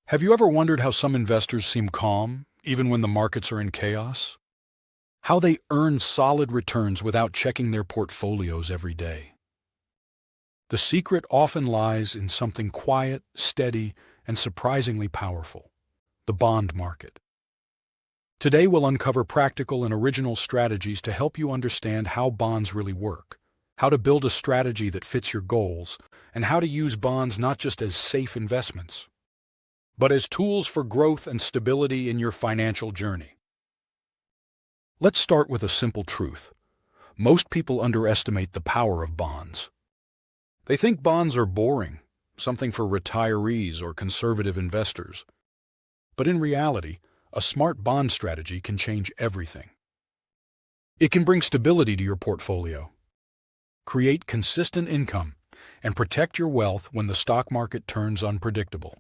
Have you ever wondered how some investors seem calm, even when the markets are in chaos? How they earn solid returns without checking their portfolios every day? The secret often lies in something quiet, steady, and surprisingly powerful: the bond market. Today we'll uncover practical and original strategies to help you understand how bonds really work, how to build a strategy that fits your goals, and how to use bonds not just as safe investments, but as tools for growth and stability in your financial journey. Let's start with a simple truth. Most people underestimate the power of bonds. They think bonds are boring, something for retirees or conservative investors. But in reality, a smart bond strategy can change everything. It can bring stability to your portfolio, create consistent income, and protect your wealth when the stock market turns unpredictable.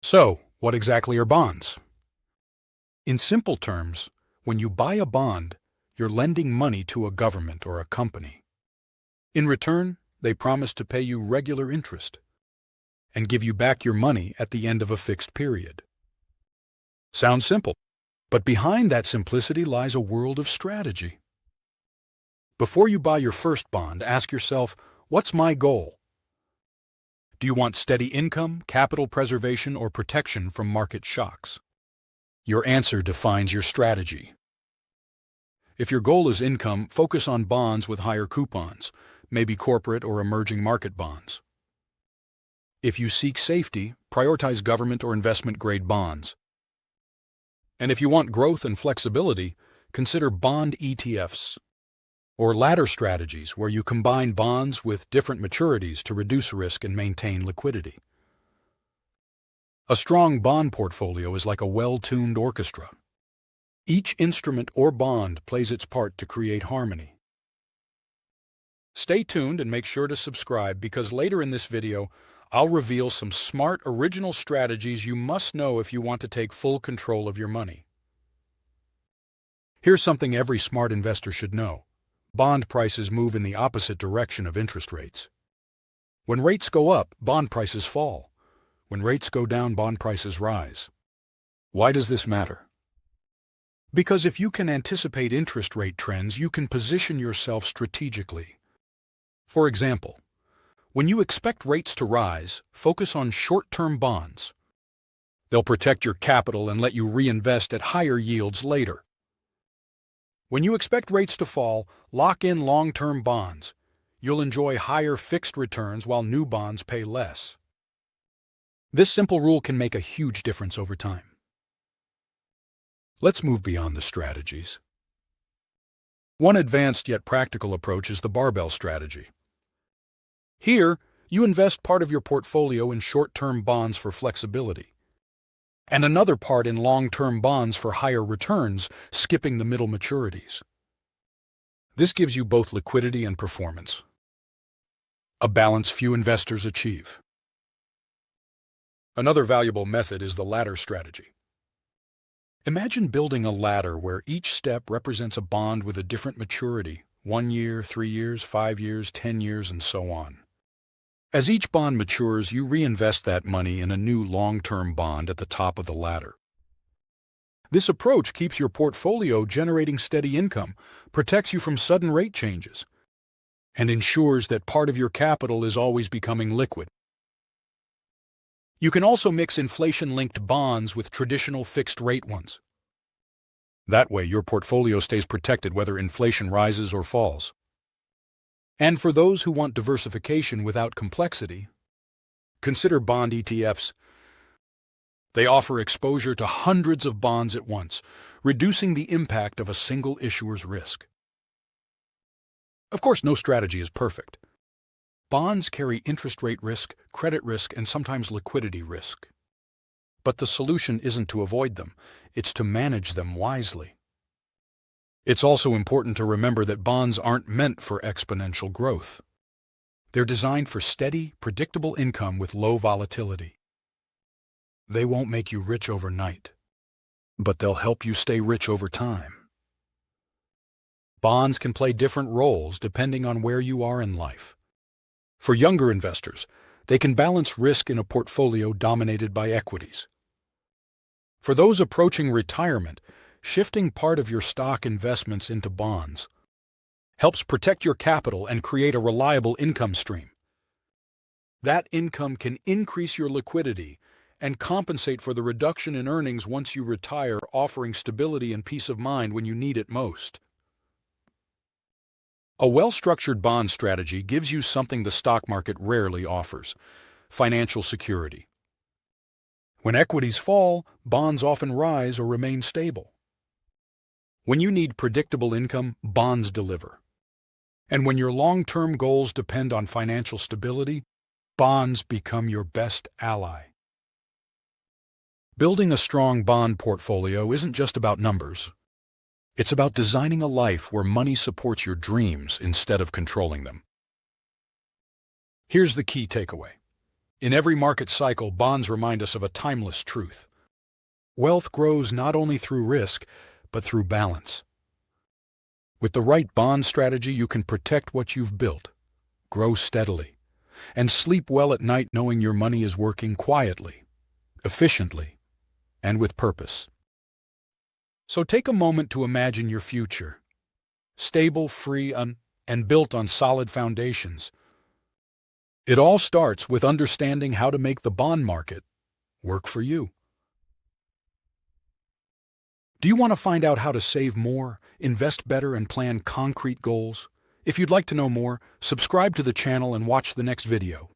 So, what exactly are bonds? In simple terms, when you buy a bond, you're lending money to a government or a company. In return, they promise to pay you regular interest and give you back your money at the end of a fixed period. Sounds simple, but behind that simplicity lies a world of strategy. Before you buy your first bond, ask yourself, what's my goal? Do you want steady income, capital preservation, or protection from market shocks? Your answer defines your strategy. If your goal is income, focus on bonds with higher coupons, maybe corporate or emerging market bonds. If you seek safety, prioritize government or investment-grade bonds. And if you want growth and flexibility, consider bond ETFs, or ladder strategies where you combine bonds with different maturities to reduce risk and maintain liquidity. A strong bond portfolio is like a well-tuned orchestra. Each instrument or bond plays its part to create harmony. Stay tuned and make sure to subscribe, because later in this video, I'll reveal some smart, original strategies you must know if you want to take full control of your money. Here's something every smart investor should know. Bond prices move in the opposite direction of interest rates. When rates go up, bond prices fall. When rates go down, bond prices rise. Why does this matter? Because if you can anticipate interest rate trends, you can position yourself strategically. For example, when you expect rates to rise, focus on short-term bonds. They'll protect your capital and let you reinvest at higher yields later. When you expect rates to fall, lock in long-term bonds. You'll enjoy higher fixed returns while new bonds pay less. This simple rule can make a huge difference over time. Let's move beyond the strategies. One advanced yet practical approach is the barbell strategy. Here, you invest part of your portfolio in short-term bonds for flexibility, and another part in long-term bonds for higher returns, skipping the middle maturities. This gives you both liquidity and performance, a balance few investors achieve. Another valuable method is the ladder strategy. Imagine building a ladder where each step represents a bond with a different maturity: 1 year, 3 years, 5 years, 10 years, and so on. As each bond matures, you reinvest that money in a new long-term bond at the top of the ladder. This approach keeps your portfolio generating steady income, protects you from sudden rate changes, and ensures that part of your capital is always becoming liquid. You can also mix inflation-linked bonds with traditional fixed-rate ones. That way, your portfolio stays protected whether inflation rises or falls. And for those who want diversification without complexity, consider bond ETFs. They offer exposure to hundreds of bonds at once, reducing the impact of a single issuer's risk. Of course, no strategy is perfect. Bonds carry interest rate risk, credit risk, and sometimes liquidity risk. But the solution isn't to avoid them, it's to manage them wisely. It's also important to remember that bonds aren't meant for exponential growth. They're designed for steady, predictable income with low volatility. They won't make you rich overnight, but they'll help you stay rich over time. Bonds can play different roles depending on where you are in life. For younger investors, They can balance risk in a portfolio dominated by equities. For those approaching retirement, shifting part of your stock investments into bonds helps protect your capital and create a reliable income stream. That income can increase your liquidity and compensate for the reduction in earnings once you retire, offering stability and peace of mind when you need it most. A well-structured bond strategy gives you something the stock market rarely offers: financial security. When equities fall, bonds often rise or remain stable. When you need predictable income, bonds deliver. And when your long-term goals depend on financial stability, bonds become your best ally. Building a strong bond portfolio isn't just about numbers. It's about designing a life where money supports your dreams instead of controlling them. Here's the key takeaway. In every market cycle, bonds remind us of a timeless truth. Wealth grows not only through risk, but through balance. With the right bond strategy, you can protect what you've built, grow steadily, and sleep well at night knowing your money is working quietly, efficiently, and with purpose. So take a moment to imagine your future, stable, free, and built on solid foundations. It all starts with understanding how to make the bond market work for you. Do you want to find out how to save more, invest better, and plan concrete goals? If you'd like to know more, subscribe to the channel and watch the next video.